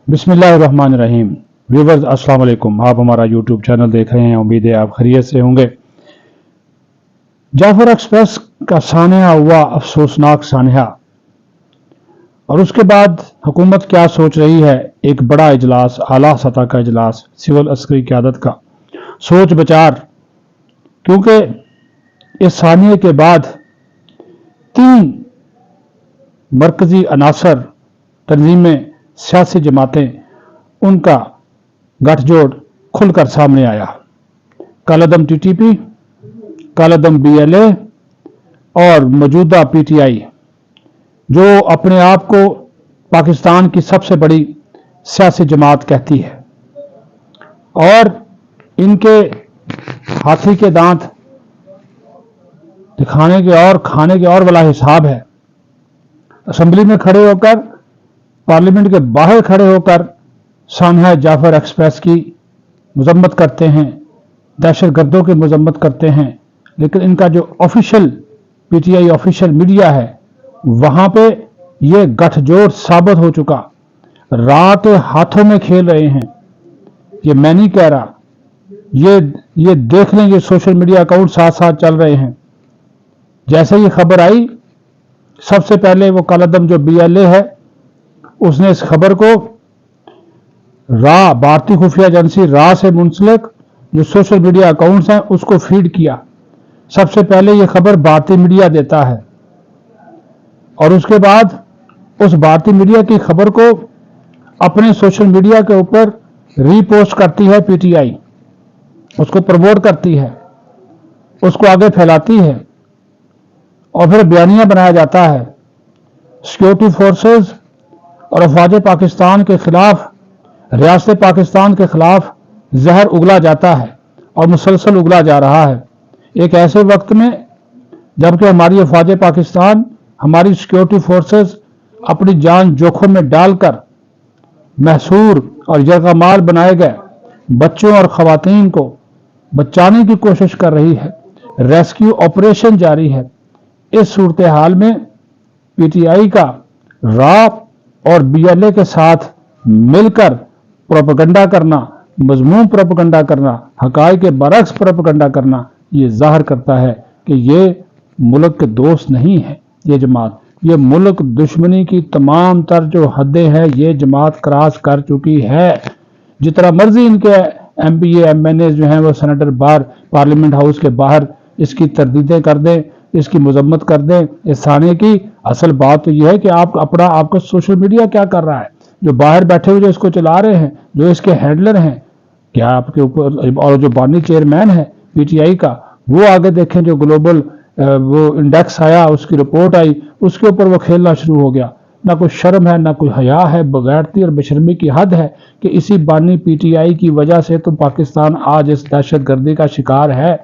बिस्मिल्लाहिर्रहमानिर्रहीम। व्यूवर्स अस्सलाम वालेकुम। आप हमारा यूट्यूब चैनल देख रहे हैं, उम्मीद है आप खैरियत से होंगे। जाफर एक्सप्रेस का सानया हुआ अफसोसनाक सानया, और उसके बाद हुकूमत क्या सोच रही है। एक बड़ा इजलास, आला सतह का इजलास, सिविल अस्करी क़यादत का सोच विचार, क्योंकि इस सानये के बाद 3 मरकजी अनासर, तंजीमें, सियासी जमातें, उनका गठजोड़ खुलकर सामने आया। कालादम टीटीपी, कालादम बीएलए और मौजूदा पीटीआई, जो अपने आप को पाकिस्तान की सबसे बड़ी सियासी जमात कहती है, और इनके हाथी के दांत दिखाने के और खाने के और वाला हिसाब है। असेंबली में खड़े होकर, पार्लियामेंट के बाहर खड़े होकर सानया जाफर एक्सप्रेस की मजम्मत करते हैं, दहशत गर्दों की मजम्मत करते हैं, लेकिन इनका जो ऑफिशियल पीटीआई ऑफिशियल मीडिया है, वहां पे ये गठजोड़ साबित हो चुका। रात हाथों में खेल रहे हैं। ये मैं नहीं कह रहा, ये देख लें, ये सोशल मीडिया अकाउंट साथ साथ चल रहे हैं। जैसे ये खबर आई, सबसे पहले वो कालादम जो बीएलए है, उसने इस खबर को भारतीय खुफिया एजेंसी रा से मुंसलिक जो सोशल मीडिया अकाउंट्स हैं उसको फीड किया। सबसे पहले ये खबर भारतीय मीडिया देता है, और उसके बाद उस भारतीय मीडिया की खबर को अपने सोशल मीडिया के ऊपर रीपोस्ट करती है पीटीआई, उसको प्रमोट करती है, उसको आगे फैलाती है, और फिर बयानिया बनाया जाता है। सिक्योरिटी फोर्सेस और अफवाज पाकिस्तान के खिलाफ, रियासत पाकिस्तान के खिलाफ जहर उगला जाता है, और मुसलसल उगला जा रहा है। एक ऐसे वक्त में जबकि हमारी अफवाज पाकिस्तान, हमारी सिक्योरिटी फोर्सेस अपनी जान जोखिम में डालकर महसूर और यरगमाल बनाए गए बच्चों और खवातीन को बचाने की कोशिश कर रही है। रेस्क्यू ऑपरेशन जारी है। इस सूरत हाल में पीटीआई का रा और बीएलए के साथ मिलकर प्रोपेगेंडा करना, मजमूम प्रोपेगेंडा करना, हकायक के बरक्स प्रोपेगेंडा करना, ये जाहिर करता है कि ये मुल्क के दोस्त नहीं है। ये जमात, ये मुल्क दुश्मनी की तमाम तर जो हदें हैं, ये जमात क्रॉस कर चुकी है। जितना मर्जी इनके एमपीए एमएनए जो हैं वो सेनेटर बाहर पार्लियामेंट हाउस के बाहर इसकी तरदीदें कर दें, इसकी मजम्मत कर दें, इस थाने की असल बात तो यह है कि आपका सोशल मीडिया क्या कर रहा है। जो बाहर बैठे हुए जो इसको चला रहे हैं, जो इसके हैंडलर हैं, क्या आपके ऊपर, और जो बानी चेयरमैन है पीटीआई का, वो आगे देखें, जो ग्लोबल वो इंडेक्स आया, उसकी रिपोर्ट आई, उसके ऊपर वो खेलना शुरू हो गया। ना कोई शर्म है, ना कोई हया है, बगैरती और बेशर्मी की हद है कि इसी बानी पीटीआई की वजह से तो पाकिस्तान आज इस दहशत गर्दी का शिकार है।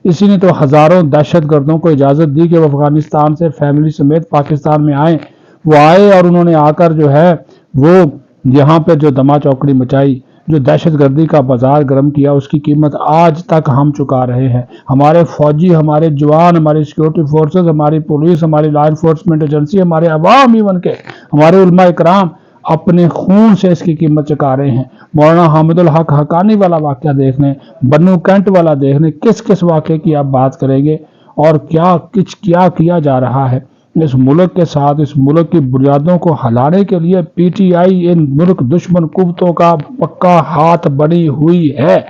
इसी ने तो हजारों दहशत गर्दों को इजाजत दी कि वो अफगानिस्तान से फैमिली समेत पाकिस्तान में आए। वो आए और उन्होंने आकर जो है वो यहाँ पे जो दमा चौकड़ी मचाई, जो दहशत गर्दी का बाजार गर्म किया, उसकी कीमत आज तक हम चुका रहे हैं। हमारे फौजी, हमारे जवान, हमारी सिक्योरिटी फोर्सेस, हमारी पुलिस, हमारी लॉ इन्फोर्समेंट एजेंसी, हमारे अवाम, इवन के हमारे उलमा इकराम अपने खून से इसकी कीमत चुका रहे हैं। मौलाना हामिदुल हक हकानी वाला वाक़या देख लें, बन्नू कैंट वाला देख लें, किस किस वाक़े की आप बात करेंगे, और क्या किया जा रहा है इस मुल्क के साथ। इस मुल्क की बुनियादों को हिलाने के लिए पीटीआई इन मुल्क दुश्मन कुव्वतों का पक्का हाथ बनी हुई है।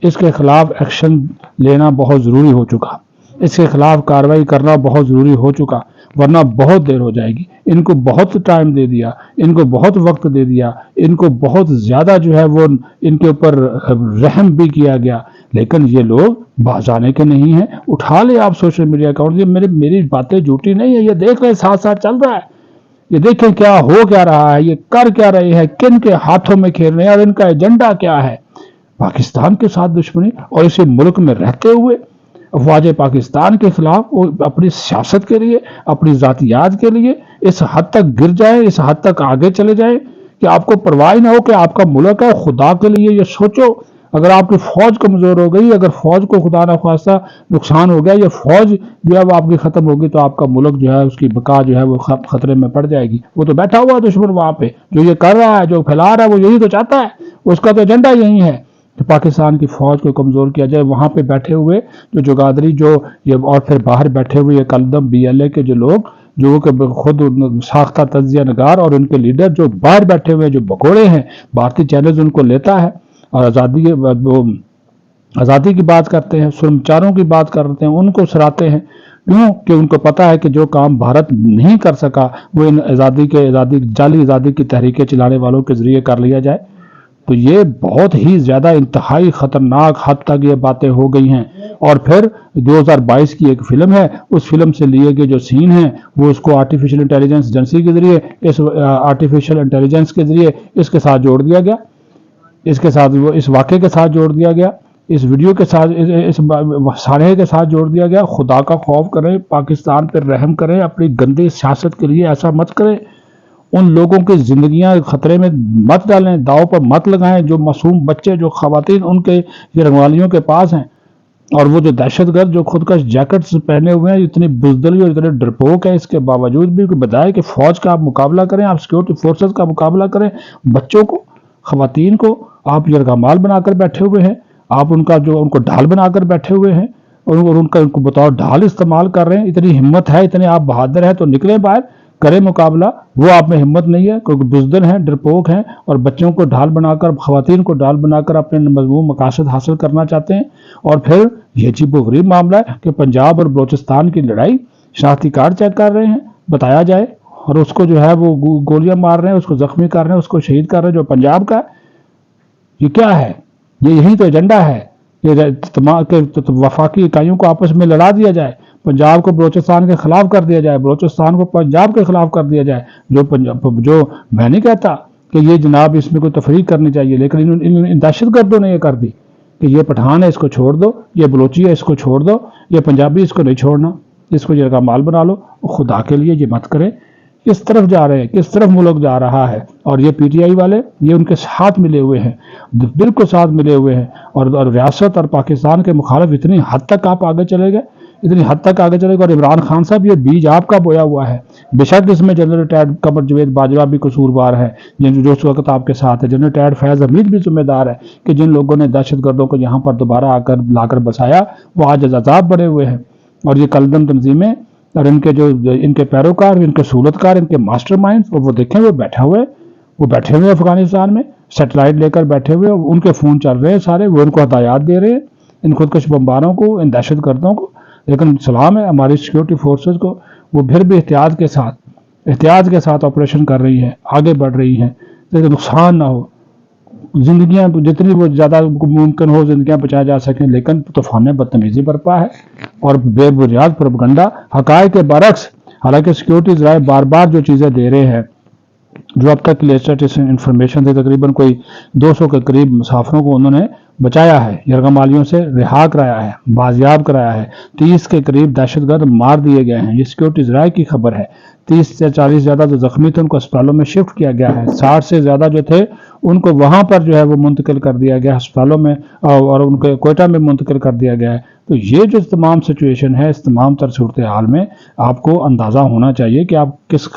इसके खिलाफ एक्शन लेना बहुत ज़रूरी हो चुका, इसके खिलाफ कार्रवाई करना बहुत ज़रूरी हो चुका, वरना बहुत देर हो जाएगी। इनको बहुत टाइम दे दिया, इनको बहुत वक्त दे दिया, इनको बहुत ज़्यादा जो है वो इनके ऊपर रहम भी किया गया, लेकिन ये लोग बाज आने के नहीं हैं। उठा ले आप सोशल मीडिया अकाउंट, ये मेरी बातें झूठी नहीं है, ये देख रहे साथ साथ चल रहा है। ये देखें क्या हो क्या रहा है, ये कर क्या रहे हैं, किन के हाथों में खेल रहे हैं, और इनका एजेंडा क्या है। पाकिस्तान के साथ दुश्मनी, और इसी मुल्क में रहते हुए अफवाज पाकिस्तान के खिलाफ वो अपनी सियासत के लिए, अपनी जातियात के लिए इस हद तक गिर जाए, इस हद तक आगे चले जाए कि आपको परवाह ना हो कि आपका मुल्क है। खुदा के लिए ये सोचो, اگر آپ کی فوج کمزور ہو گئی, اگر فوج کو خدا نخواستہ نقصان ہو گیا, یہ فوج جو ہے وہ آپ کی ختم ہوگی, تو آپ کا ملک جو ہے اس کی بقا جو ہے وہ خطرے میں پڑ جائے گی. وہ تو بیٹھا ہوا دشمن وہاں پہ, جو یہ کر رہا ہے, جو پھیلا رہا ہے, وہ یہی تو چاہتا ہے, اس کا تو ایجنڈا یہی ہے کہ پاکستان کی فوج کو کمزور کیا جائے. وہاں پہ بیٹھے ہوئے جو جگادری اور پھر باہر بیٹھے ہوئے قلدم BLA کے جو لوگ, جو کہ خود ساختہ تجزیہ نگار, اور ان کے لیڈر جو باہر بیٹھے ہوئے جو بگوڑے ہیں, بھارتی چینلز ان کو لیتا ہے اور آزادی کی بات کرتے ہیں, سرمچاروں کی بات کرتے ہیں, ان کو سراتے ہیں. کیوں کہ ان کو پتا ہے کہ جو کام بھارت نہیں کر سکا وہ ان جعلی آزادی کی تحریکیں چلانے والوں کے ذریعے کر لیا جائے. تو یہ بہت ہی زیادہ انتہائی خطرناک حد تک یہ باتیں ہو گئی ہیں. اور پھر 2022 کی ایک فلم ہے, اس فلم سے لیے گئے جو سین ہیں وہ اس کو آرٹیفیشل انٹیلیجنس ایجنسی کے ذریعے, اس آرٹیفیشل انٹیلیجنس کے ذریعے اس کے ساتھ جوڑ دیا گیا, اس کے ساتھ وہ اس واقعے کے ساتھ جوڑ دیا گیا, اس ویڈیو کے ساتھ, اس سانحے کے ساتھ جوڑ دیا گیا. خدا کا خوف کریں, پاکستان پر رحم کریں, اپنی گندی سیاست کے لیے ایسا مت کریں. ان لوگوں کی زندگیاں خطرے میں مت ڈالیں, داؤ پر مت لگائیں. جو معصوم بچے, جو خواتین ان کے یہ رنگوالیوں کے پاس ہیں, اور وہ جو دہشت گرد جو خودکش جیکٹس پہنے ہوئے ہیں, اتنی بزدلی اور اتنے ڈرپوک ہیں, اس کے باوجود بھی بجائے کہ فوج کا آپ مقابلہ کریں, آپ سیکورٹی فورسز کا مقابلہ کریں, بچوں کو, خواتین کو آپ یرغمال بنا کر بیٹھے ہوئے ہیں. آپ ان کو ڈھال بنا کر بیٹھے ہوئے ہیں, اور ان کو بطور ڈھال استعمال کر رہے ہیں. اتنی ہمت ہے, اتنے آپ بہادر ہیں تو نکلیں باہر, کریں مقابلہ. وہ آپ میں ہمت نہیں ہے, کیونکہ بزدل ہیں, ڈرپوک ہیں, اور بچوں کو ڈھال بنا کر, خواتین کو ڈھال بنا کر اپنے مضمون مقاصد حاصل کرنا چاہتے ہیں. اور پھر یہ عجیب و غریب معاملہ ہے کہ پنجاب اور بلوچستان کی لڑائی شناختی کارڈ چیک کر رہے ہیں, بتایا جائے, اور اس کو جو ہے وہ گولیاں مار رہے ہیں, اس کو زخمی کر رہے ہیں, اس کو شہید کر رہے ہیں جو پنجاب کا ہے. یہ کیا ہے؟ یہی تو ایجنڈا ہے کہ وفاقی اکائیوں کو آپس میں لڑا دیا جائے, پنجاب کو بلوچستان کے خلاف کر دیا جائے, بلوچستان کو پنجاب کے خلاف کر دیا جائے. جو میں نہیں کہتا کہ یہ جناب اس میں کوئی تفریق کرنی چاہیے, لیکن ان دہشت گردوں نے یہ کر دی کہ یہ پٹھان ہے اس کو چھوڑ دو, یہ بلوچی ہے اس کو چھوڑ دو, یہ پنجابی اس کو نہیں چھوڑنا, اس کو یہ کا مال بنا لو. خدا کے لیے یہ مت کریں. کس طرف جا رہے ہیں, کس طرف ملک جا رہا ہے. اور یہ PTI والے یہ ان کے ساتھ ملے ہوئے ہیں, بالکل ساتھ ملے ہوئے ہیں. اور ریاست اور پاکستان کے مخالف اتنی حد تک آپ آگے چلے گئے, اتنی حد تک آگے چلے گئے. اور عمران خان صاحب, یہ بیج آپ کا بویا ہوا ہے. بے شک اس میں جنرل ریٹائرڈ قمر جاوید باجوہ بھی قصوروار ہے, جو اس وقت آپ کے ساتھ ہے. جنرل ریٹائرڈ فیض حمید بھی ذمہ دار ہے کہ جن لوگوں نے دہشت گردوں کو یہاں پر دوبارہ لا کر بسایا وہ آج عذاب بڑے ہوئے ہیں. اور یہ کلدم تنظیمیں اور ان کے پیروکار, ان کے سہولتکار, ان کے ماسٹر مائنڈز, اور وہ دیکھیں وہ بیٹھے ہوئے افغانستان میں سیٹلائٹ لے کر بیٹھے ہوئے, ان کے فون چل رہے ہیں سارے, وہ ان کو ہدایات دے رہے ہیں, ان خودکش بمباروں کو, ان دہشت گردوں کو. لیکن سلام ہے ہماری سیکورٹی فورسز کو, وہ پھر بھی احتیاط کے ساتھ آپریشن کر رہی ہیں, آگے بڑھ رہی ہیں, لیکن نقصان نہ ہو, زندگیاں جتنی وہ زیادہ ممکن ہو زندگیاں بچائی جا سکیں. لیکن طوفان بدتمیزی برپا ہے اور بے بنیاد پروپیگنڈا, حقائق کے برعکس. حالانکہ سیکورٹی ذرائع بار بار جو چیزیں دے رہے ہیں, جو اب تک لیٹسٹ انفارمیشن تھے, تقریباً کوئی 200 کے قریب مسافروں کو انہوں نے بچایا ہے, یرغمالیوں سے رہا کرایا ہے, بازیاب کرایا ہے. 30 کے قریب دہشت گرد مار دیے گئے ہیں, یہ سیکورٹی ذرائع کی خبر ہے. 30 سے 40 زیادہ جو زخمی تھے ان کو اسپتالوں میں شفٹ کیا گیا ہے. 60 سے زیادہ جو تھے ان کو وہاں پر جو ہے وہ منتقل کر دیا گیا ہسپتالوں میں, اور ان کو کوئٹہ میں منتقل کر دیا گیا ہے. تو یہ جو تمام سچویشن ہے, اس تمام تر صورتحال میں آپ کو اندازہ ہونا چاہیے کہ آپ کس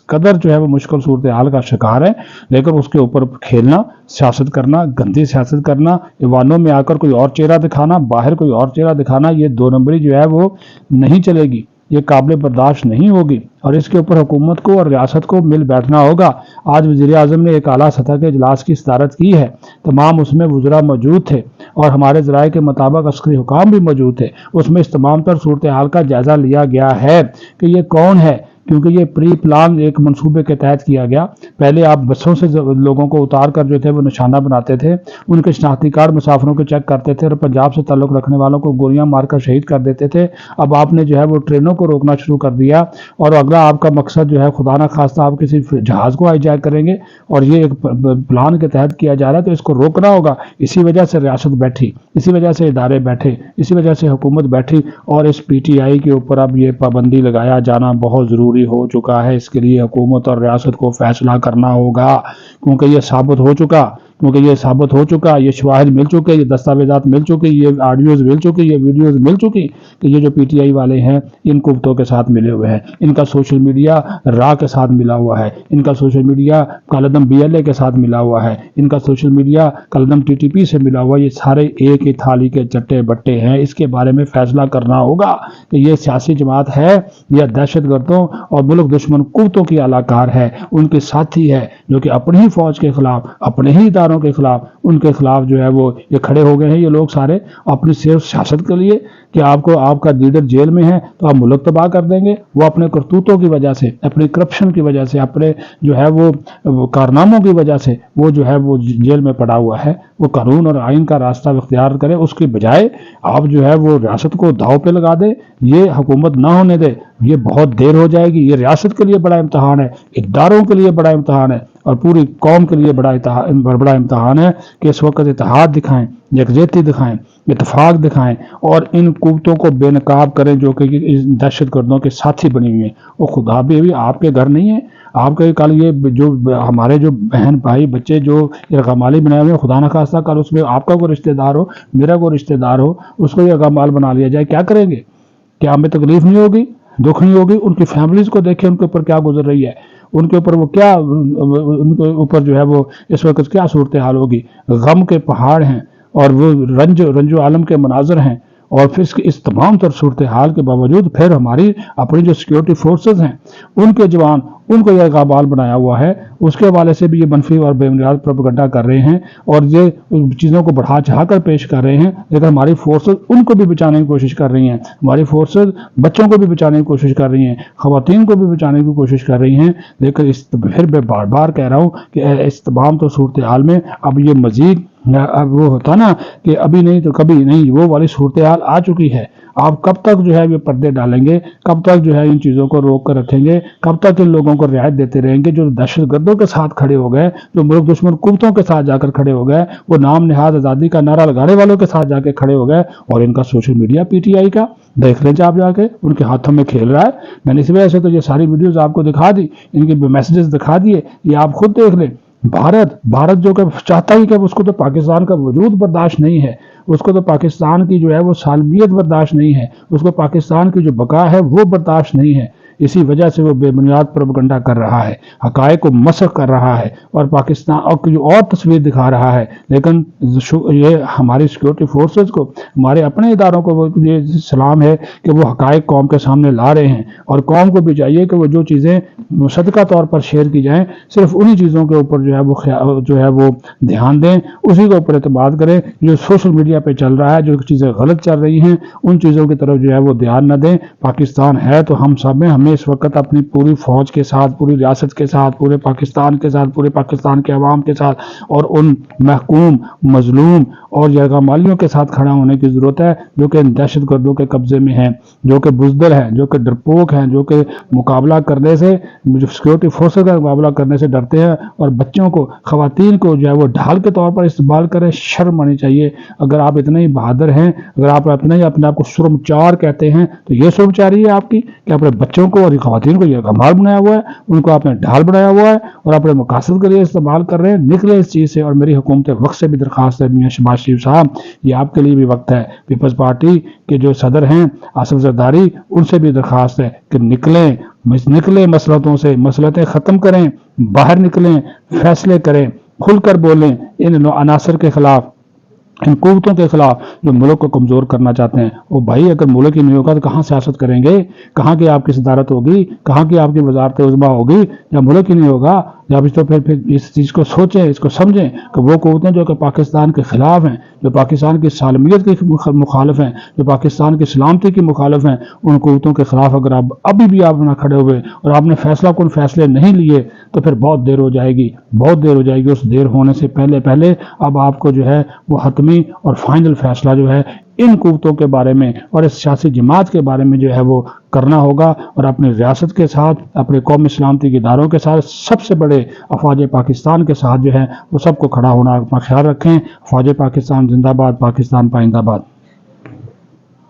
قدر جو ہے وہ مشکل صورتحال کا شکار ہیں. لیکن اس کے اوپر کھیلنا, سیاست کرنا, گندی سیاست کرنا, ایوانوں میں آ کر کوئی اور چہرہ دکھانا, باہر کوئی اور چہرہ دکھانا, یہ 2 نمبری جو ہے وہ نہیں چلے گی, یہ قابل برداشت نہیں ہوگی. اور اس کے اوپر حکومت کو اور ریاست کو مل بیٹھنا ہوگا. آج وزیر اعظم نے ایک اعلیٰ سطح کے اجلاس کی صدارت کی ہے, تمام اس میں وزراء موجود تھے, اور ہمارے ذرائع کے مطابق عسکری حکام بھی موجود تھے. اس میں اس تمام تر صورتحال کا جائزہ لیا گیا ہے کہ یہ کون ہے, کیونکہ یہ پری پلان ایک منصوبے کے تحت کیا گیا. پہلے آپ بسوں سے لوگوں کو اتار کر جو تھے وہ نشانہ بناتے تھے, ان کے شناختی کارڈ مسافروں کے چیک کرتے تھے, اور پنجاب سے تعلق رکھنے والوں کو گولیاں مار کر شہید کر دیتے تھے. اب آپ نے جو ہے وہ ٹرینوں کو روکنا شروع کر دیا, اور اگلا آپ کا مقصد جو ہے خدا نہ خواستہ آپ کسی جہاز کو ہائی جیک کریں گے, اور یہ ایک پلان کے تحت کیا جا رہا ہے, تو اس کو روکنا ہوگا. اسی وجہ سے ریاست بیٹھی, اسی وجہ سے ادارے بیٹھے, اسی وجہ سے حکومت بیٹھی, اور اس PTI کے اوپر اب یہ پابندی لگایا جانا بہت ضروری ہو چکا ہے. اس کے لیے حکومت اور ریاست کو فیصلہ کرنا ہوگا, کیونکہ یہ ثابت ہو چکا क्योंकि ये साबित हो चुका, ये शवाहिद मिल चुके, ये दस्तावेजात मिल चुके, ये ऑडियोज मिल चुके, ये वीडियोज मिल चुकी कि ये जो पीटीआई वाले हैं इन कुत्तों के साथ मिले हुए हैं। इनका सोशल मीडिया रा के साथ मिला हुआ है, इनका सोशल मीडिया कलदम बीएलए के साथ मिला हुआ है, इनका सोशल मीडिया कलदम टीटीपी से मिला हुआ है। ये सारे एक ही थाली के चट्टे बट्टे हैं। इसके बारे में फैसला करना होगा कि ये सियासी जमात है या दहशतगर्दों और मुल्क दुश्मन कुत्तों की अलाकार है, उनके साथी है, जो कि अपनी ही फौज के खिलाफ, अपने ही इदारों के खिलाफ, उनके खिलाफ जो है वो ये खड़े हो गए हैं। ये लोग सारे अपनी सिर्फ सियासत के लिए कि आपको आपका लीडर जेल में है तो आप मुल्क तबाह कर देंगे। वो अपने करतूतों की वजह से, अपनी करप्शन की वजह से, अपने जो है वो कारनामों की वजह से वो जो है वो जेल में पड़ा हुआ है। वो कानून और आइन का रास्ता इख्तियार करे, उसके बजाय आप जो है वो रियासत को दांव पे लगा दे, ये हुकूमत ना होने दे। ये बहुत देर हो जाएगी। ये रियासत के लिए बड़ा इम्तहान है, इदारों के लिए बड़ा इम्तहान है और पूरी कौम के लिए बड़ा इम्तहान है कि इस वक्त इत्तेहाद दिखाएं, यकजहती दिखाएं, इत्तेफाक दिखाएं और इन कुव्वतों को बेनकाब करें जो कि दहशत गर्दों के साथी बनी हुई हैं। वो खुदा भी आपके घर नहीं है। आपके कल ये जो हमारे जो बहन भाई बच्चे जो यरगमाली बनाए हुए हैं, खुदा न खास्ता कल उसमें आपका कोई रिश्तेदार हो, मेरा कोई रिश्तेदार हो, उसको यरगमाल बना लिया जाए, क्या करेंगे? क्या हमें तकलीफ नहीं होगी, दुख नहीं होगी? उनकी फैमिलीज को देखें, उनके ऊपर क्या गुजर रही है, उनके ऊपर वो क्या, उनके ऊपर जो है वो इस वक्त क्या सूरत हाल होगी। गम के पहाड़ हैं और वो रंजो आलम के मनाजर हैं और फिर इस तमाम तर सूरत हाल के बावजूद फिर हमारी अपनी जो सिक्योरिटी फोर्सेज हैं उनके जवान, उनको यह गाबाल बनाया हुआ है। उसके हवाले से भी ये मनफी और बेबुनियाद प्रोपेगेंडा कर रहे हैं और ये चीज़ों को बढ़ा चढ़ा कर पेश कर रहे हैं। लेकिन हमारी फोर्सेज उनको भी बचाने की कोशिश कर रही हैं, हमारी फोर्सेज बच्चों को भी बचाने की कोशिश कर रही हैं, खवातीन को भी बचाने की कोशिश कर रही हैं। लेकिन फिर मैं बार बार कह रहा हूँ कि इस तमाम तो सूरत हाल में अब ये मजीद अब वो होता ना कि अभी नहीं तो कभी नहीं, वो वाली सूरत हाल आ चुकी है। आप कब तक जो है ये पर्दे डालेंगे, कब तक जो है इन चीज़ों को रोक कर रखेंगे, कब तक इन लोगों को रियायत देते रहेंगे जो दहशतगर्दों के साथ खड़े हो गए, जो मुल्क दुश्मन कुत्तों के साथ जाकर खड़े हो गए, वो नाम निहाद आज़ादी का नारा लगाने वालों के साथ जाके खड़े हो गए। और इनका सोशल मीडिया पीटीआई का देख लें आप जाके, उनके हाथों में खेल रहा है। मैंने इस वजह से तो ये सारी वीडियोज़ आपको दिखा दी, इनके मैसेजेस दिखा दिए, ये आप खुद देख लें। भारत जो कि चाहता ही कि उसको तो पाकिस्तान का वजूद बर्दाश्त नहीं है, उसको तो पाकिस्तान की जो है वो सालमियत बर्दाश्त नहीं है, उसको पाकिस्तान की जो बका है वो बर्दाश्त नहीं है। इसी वजह से वो बेबुनियाद प्रोपेगेंडा कर रहा है, हकायक को मसख कर रहा है और पाकिस्तान और तस्वीर दिखा रहा है। लेकिन ये हमारी सिक्योरिटी फोर्सेस को, हमारे अपने इदारों को ये सलाम है कि वो हकायक कौम के सामने ला रहे हैं और कौम को भी चाहिए कि वो जो चीज़ें सदका तौर पर शेयर की जाएँ, सिर्फ उन्हीं चीज़ों के ऊपर जो है वो ध्यान दें, उसी के ऊपर एतमाद करें। जो सोशल मीडिया पे चल रहा है, जो चीज़ें गलत चल रही हैं, उन चीज़ों की तरफ जो है वो ध्यान न दें। पाकिस्तान है तो हम सब में, हमें इस वक्त अपनी पूरी फौज के साथ, पूरी रियासत के साथ, पूरे पाकिस्तान के साथ, पूरे पाकिस्तान के अवाम के साथ और उन महकूम, मजलूम और यरगमालियों के साथ खड़ा होने की ज़रूरत है जो कि दहशत गर्दों के कब्जे में हैं, जो कि बुज़दिल हैं, जो कि डरपोक हैं, जो कि मुकाबला करने से, सिक्योरिटी फोर्सेस का मुकाबला करने से डरते हैं और बच्चों को, खवातीन को जो है वो ढाल के तौर पर इस्तेमाल करें। शर्म आनी चाहिए। अगर आप इतने ही बहादुर हैं, अगर आप अपने आप को शुर्मचार कहते हैं तो ये शुर्मचारी है आपकी कि अपने बच्चों को और खवातीन को यरगमाल बनाया हुआ है, उनको आपने ढाल बनाया हुआ है और अपने मकासद के लिए इस्तेमाल कर रहे हैं। निकले इस चीज़ से। और मेरी हुकूमत वक्त से भी दरख्वास्त है, मियां शहबाज शरीफ साहब, ये आपके लिए भी वक्त है, पीपल्स पार्टी के जो सदर हैं आसिफ जरदारी, उनसे भी दरख्वास्त है कि निकलें मसलतों से, मसलतें ख़त्म करें, बाहर निकलें, फैसले करें, खुलकर बोलें इन अनासर के खिलाफ, इन कुव्वतों के खिलाफ जो मुल्क को कमज़ोर करना चाहते हैं। वो भाई अगर मुल्क ही नहीं होगा तो कहाँ सियासत करेंगे, कहाँ की आपकी सदारत होगी, कहाँ की आपकी वजारत उज़्मा होगी? जब मुल्क ही नहीं होगा, जब तो फिर इस चीज़ को सोचें, इसको समझें कि वो कुव्वतें जो कि पाकिस्तान के ख़िलाफ़ हैं, जो पाकिस्तान की सालमियत के मुखालिफ हैं, जो पाकिस्तान की सलामती की मुखालिफ हैं, उन कुव्वतों के ख़िलाफ़ अगर आप अभी भी आप ना खड़े हुए और आपने फैसले नहीं लिए तो फिर बहुत देर हो जाएगी, बहुत देर हो जाएगी। उस देर होने से पहले अब आपको जो है वो हतमी और फाइनल फैसला जो है इन कुव्वतों के बारे में और इस सियासी जमात के बारे में जो है वो करना होगा और अपनी रियासत के साथ, अपने कौमी सलामती के इदारों के साथ, सबसे बड़े अफवाज पाकिस्तान के साथ जो है वो सबको खड़ा होना, अपना ख्याल रखें। अफवाज पाकिस्तान जिंदाबाद, पाकिस्तान पाइंदाबाद।